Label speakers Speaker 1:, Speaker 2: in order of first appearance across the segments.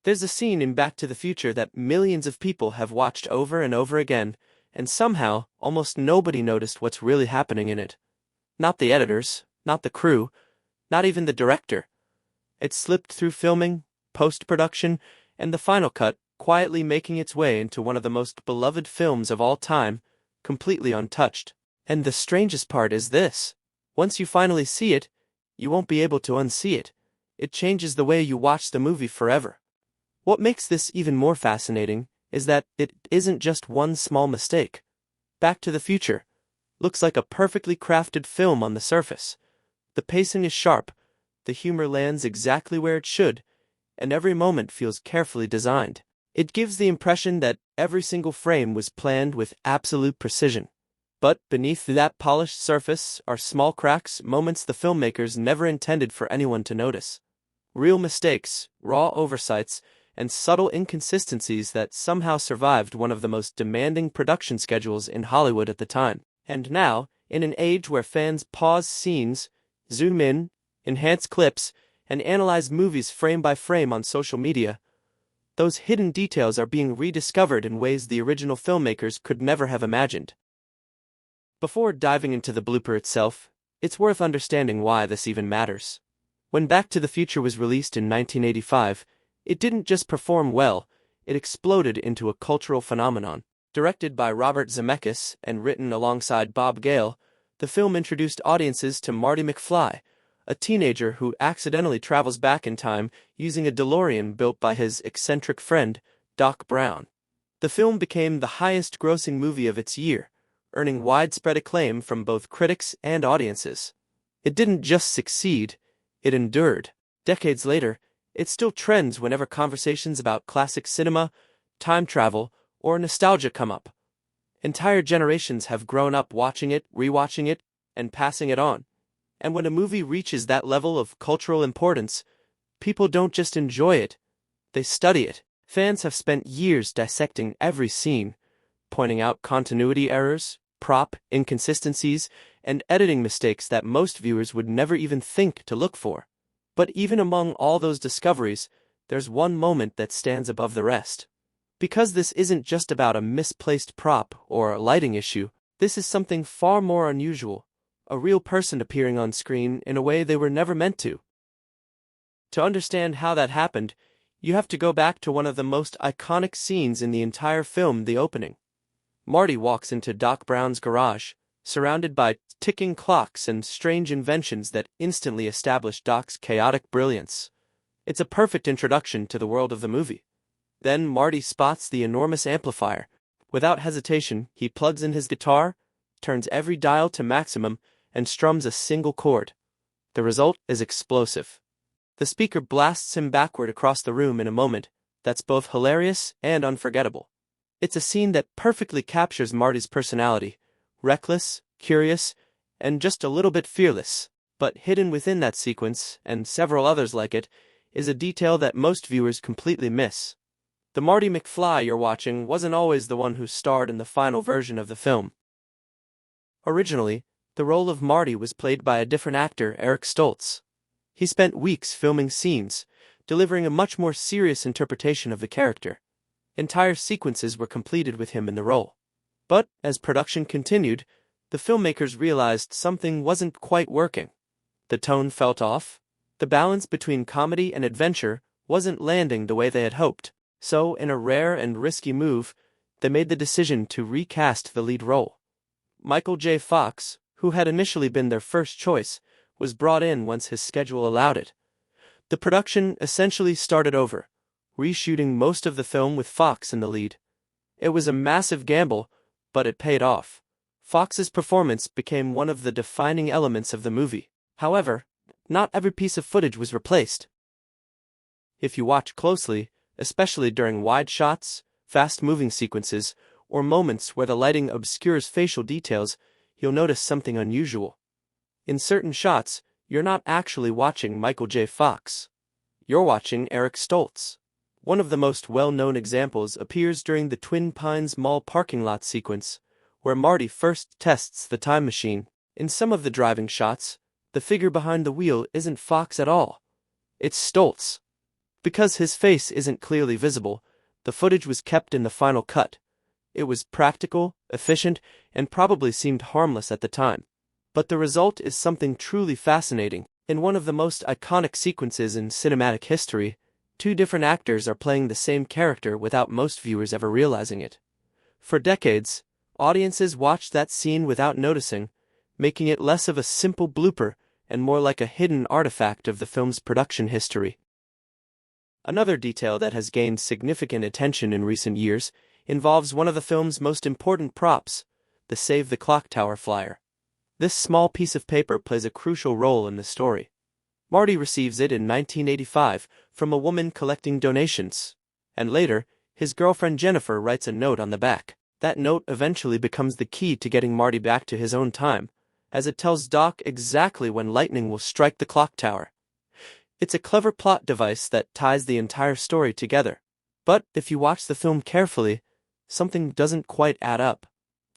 Speaker 1: There's a scene in Back to the Future that millions of people have watched over and over again, and somehow, almost nobody noticed what's really happening in it. Not the editors, not the crew, not even the director. It slipped through filming, post-production, and the final cut, quietly making its way into one of the most beloved films of all time, completely untouched. And the strangest part is this: once you finally see it, you won't be able to unsee it. It changes the way you watch the movie forever. What makes this even more fascinating is that it isn't just one small mistake. Back to the Future looks like a perfectly crafted film on the surface. The pacing is sharp, the humor lands exactly where it should, and every moment feels carefully designed. It gives the impression that every single frame was planned with absolute precision. But beneath that polished surface are small cracks, moments the filmmakers never intended for anyone to notice. Real mistakes, raw oversights, and subtle inconsistencies that somehow survived one of the most demanding production schedules in Hollywood at the time. And now, in an age where fans pause scenes, zoom in, enhance clips, and analyze movies frame by frame on social media, those hidden details are being rediscovered in ways the original filmmakers could never have imagined. Before diving into the blooper itself, it's worth understanding why this even matters. When Back to the Future was released in 1985, it didn't just perform well, it exploded into a cultural phenomenon. Directed by Robert Zemeckis and written alongside Bob Gale, the film introduced audiences to Marty McFly, a teenager who accidentally travels back in time using a DeLorean built by his eccentric friend, Doc Brown. The film became the highest-grossing movie of its year, earning widespread acclaim from both critics and audiences. It didn't just succeed, it endured. Decades later, it still trends whenever conversations about classic cinema, time travel, or nostalgia come up. Entire generations have grown up watching it, rewatching it, and passing it on. And when a movie reaches that level of cultural importance, people don't just enjoy it, they study it. Fans have spent years dissecting every scene, pointing out continuity errors, prop inconsistencies, and editing mistakes that most viewers would never even think to look for. But even among all those discoveries, there's one moment that stands above the rest. Because this isn't just about a misplaced prop or a lighting issue, this is something far more unusual. A real person appearing on screen in a way they were never meant to. To understand how that happened, you have to go back to one of the most iconic scenes in the entire film, the opening. Marty walks into Doc Brown's garage, surrounded by ticking clocks and strange inventions that instantly establish Doc's chaotic brilliance. It's a perfect introduction to the world of the movie. Then Marty spots the enormous amplifier. Without hesitation, he plugs in his guitar, turns every dial to maximum, and strums a single chord. The result is explosive. The speaker blasts him backward across the room in a moment that's both hilarious and unforgettable. It's a scene that perfectly captures Marty's personality, reckless, curious, and just a little bit fearless. But hidden within that sequence, and several others like it, is a detail that most viewers completely miss. The Marty McFly you're watching wasn't always the one who starred in the final version of the film. Originally, the role of Marty was played by a different actor, Eric Stoltz. He spent weeks filming scenes, delivering a much more serious interpretation of the character. Entire sequences were completed with him in the role. But, as production continued, the filmmakers realized something wasn't quite working. The tone felt off. The balance between comedy and adventure wasn't landing the way they had hoped. So, in a rare and risky move, they made the decision to recast the lead role. Michael J. Fox, who had initially been their first choice, was brought in once his schedule allowed it. The production essentially started over, reshooting most of the film with Fox in the lead. It was a massive gamble, but it paid off. Fox's performance became one of the defining elements of the movie. However, not every piece of footage was replaced. If you watch closely, especially during wide shots, fast-moving sequences, or moments where the lighting obscures facial details, you'll notice something unusual. In certain shots, you're not actually watching Michael J. Fox. You're watching Eric Stoltz. One of the most well-known examples appears during the Twin Pines Mall parking lot sequence, where Marty first tests the time machine. In some of the driving shots, the figure behind the wheel isn't Fox at all. It's Stoltz. Because his face isn't clearly visible, the footage was kept in the final cut. It was practical, efficient, and probably seemed harmless at the time. But the result is something truly fascinating. In one of the most iconic sequences in cinematic history, two different actors are playing the same character without most viewers ever realizing it. For decades, audiences watched that scene without noticing, making it less of a simple blooper and more like a hidden artifact of the film's production history. Another detail that has gained significant attention in recent years involves one of the film's most important props, the Save the Clock Tower flyer. This small piece of paper plays a crucial role in the story. Marty receives it in 1985 from a woman collecting donations, and later, his girlfriend Jennifer writes a note on the back. That note eventually becomes the key to getting Marty back to his own time, as it tells Doc exactly when lightning will strike the clock tower. It's a clever plot device that ties the entire story together. But if you watch the film carefully, something doesn't quite add up.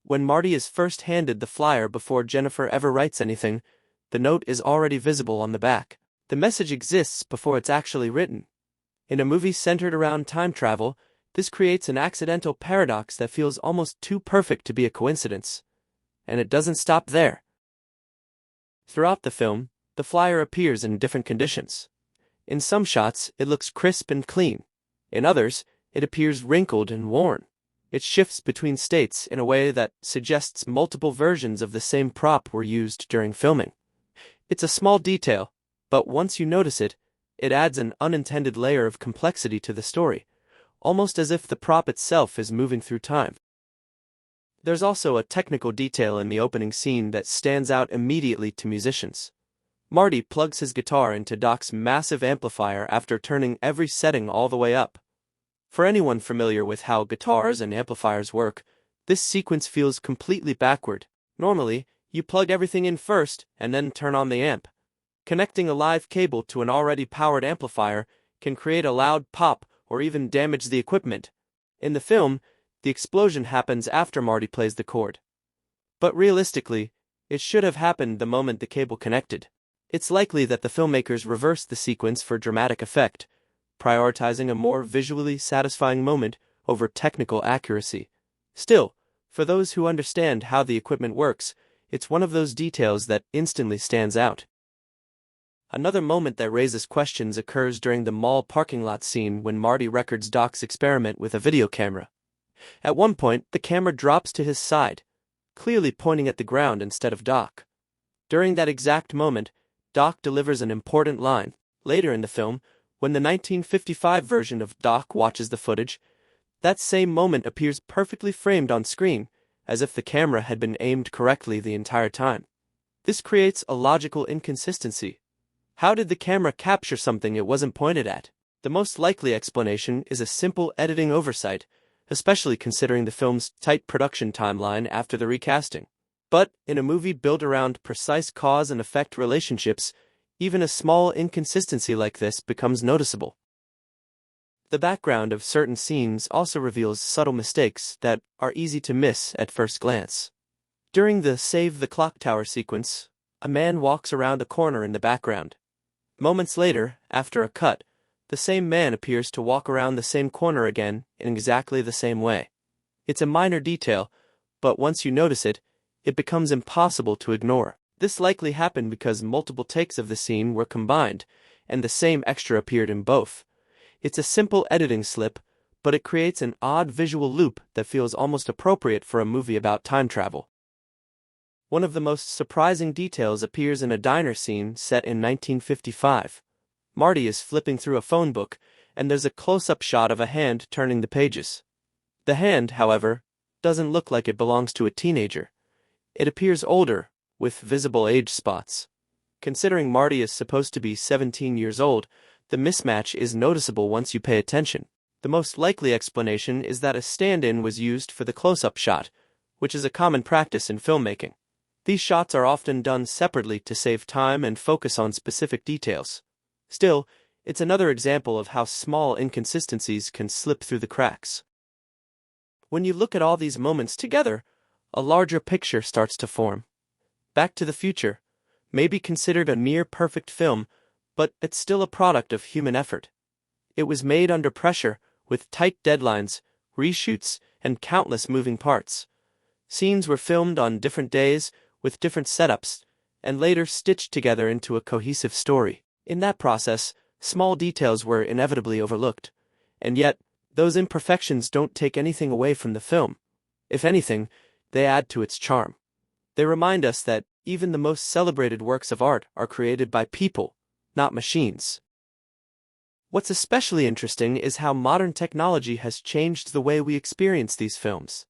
Speaker 1: When Marty is first handed the flyer before Jennifer ever writes anything, the note is already visible on the back. The message exists before it's actually written. In a movie centered around time travel, this creates an accidental paradox that feels almost too perfect to be a coincidence. And it doesn't stop there. Throughout the film, the flyer appears in different conditions. In some shots, it looks crisp and clean. In others, it appears wrinkled and worn. It shifts between states in a way that suggests multiple versions of the same prop were used during filming. It's a small detail, but once you notice it, it adds an unintended layer of complexity to the story, almost as if the prop itself is moving through time. There's also a technical detail in the opening scene that stands out immediately to musicians. Marty plugs his guitar into Doc's massive amplifier after turning every setting all the way up. For anyone familiar with how guitars and amplifiers work, this sequence feels completely backward. Normally, you plug everything in first and then turn on the amp. Connecting a live cable to an already powered amplifier can create a loud pop or even damage the equipment. In the film, the explosion happens after Marty plays the chord. But realistically, it should have happened the moment the cable connected. It's likely that the filmmakers reversed the sequence for dramatic effect, prioritizing a more visually satisfying moment over technical accuracy. Still, for those who understand how the equipment works, it's one of those details that instantly stands out. Another moment that raises questions occurs during the mall parking lot scene when Marty records Doc's experiment with a video camera. At one point, the camera drops to his side, clearly pointing at the ground instead of Doc. During that exact moment, Doc delivers an important line. Later in the film, when the 1955 version of Doc watches the footage, that same moment appears perfectly framed on screen, as if the camera had been aimed correctly the entire time. This creates a logical inconsistency. How did the camera capture something it wasn't pointed at? The most likely explanation is a simple editing oversight, especially considering the film's tight production timeline after the recasting. But in a movie built around precise cause and effect relationships, even a small inconsistency like this becomes noticeable. The background of certain scenes also reveals subtle mistakes that are easy to miss at first glance. During the Save the Clock Tower sequence, a man walks around a corner in the background. Moments later, after a cut, the same man appears to walk around the same corner again in exactly the same way. It's a minor detail, but once you notice it, it becomes impossible to ignore. This likely happened because multiple takes of the scene were combined, and the same extra appeared in both. It's a simple editing slip, but it creates an odd visual loop that feels almost appropriate for a movie about time travel. One of the most surprising details appears in a diner scene set in 1955. Marty is flipping through a phone book, and there's a close-up shot of a hand turning the pages. The hand, however, doesn't look like it belongs to a teenager. It appears older, with visible age spots. Considering Marty is supposed to be 17 years old, the mismatch is noticeable once you pay attention. The most likely explanation is that a stand-in was used for the close-up shot, which is a common practice in filmmaking. These shots are often done separately to save time and focus on specific details. Still, it's another example of how small inconsistencies can slip through the cracks. When you look at all these moments together, a larger picture starts to form. Back to the Future may be considered a near-perfect film, but it's still a product of human effort. It was made under pressure, with tight deadlines, reshoots, and countless moving parts. Scenes were filmed on different days, with different setups, and later stitched together into a cohesive story. In that process, small details were inevitably overlooked. And yet, those imperfections don't take anything away from the film. If anything, they add to its charm. They remind us that even the most celebrated works of art are created by people, not machines. What's especially interesting is how modern technology has changed the way we experience these films.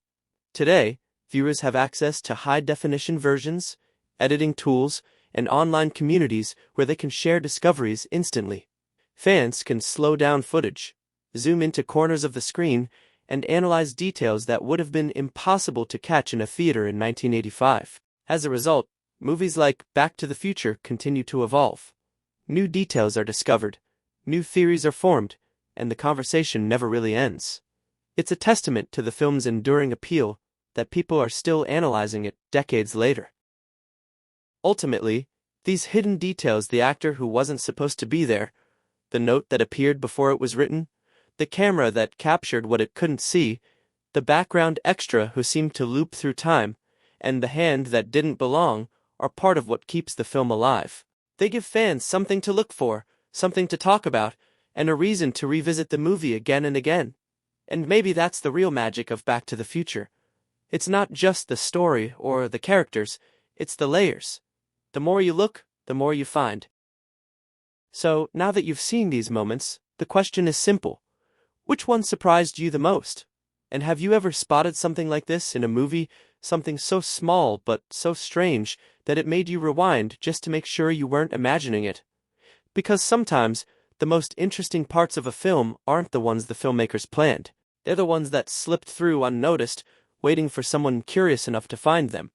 Speaker 1: Today, viewers have access to high-definition versions, editing tools, and online communities where they can share discoveries instantly. Fans can slow down footage, zoom into corners of the screen, and analyze details that would have been impossible to catch in a theater in 1985. As a result, movies like Back to the Future continue to evolve. New details are discovered, new theories are formed, and the conversation never really ends. It's a testament to the film's enduring appeal that people are still analyzing it decades later. Ultimately, these hidden details, the actor who wasn't supposed to be there, the note that appeared before it was written, the camera that captured what it couldn't see, the background extra who seemed to loop through time, and the hand that didn't belong, are part of what keeps the film alive. They give fans something to look for, something to talk about, and a reason to revisit the movie again and again. And maybe that's the real magic of Back to the Future. It's not just the story or the characters, it's the layers. The more you look, the more you find. So, now that you've seen these moments, the question is simple. Which one surprised you the most? And have you ever spotted something like this in a movie, something so small but so strange that it made you rewind just to make sure you weren't imagining it? Because sometimes, the most interesting parts of a film aren't the ones the filmmakers planned. They're the ones that slipped through unnoticed, waiting for someone curious enough to find them.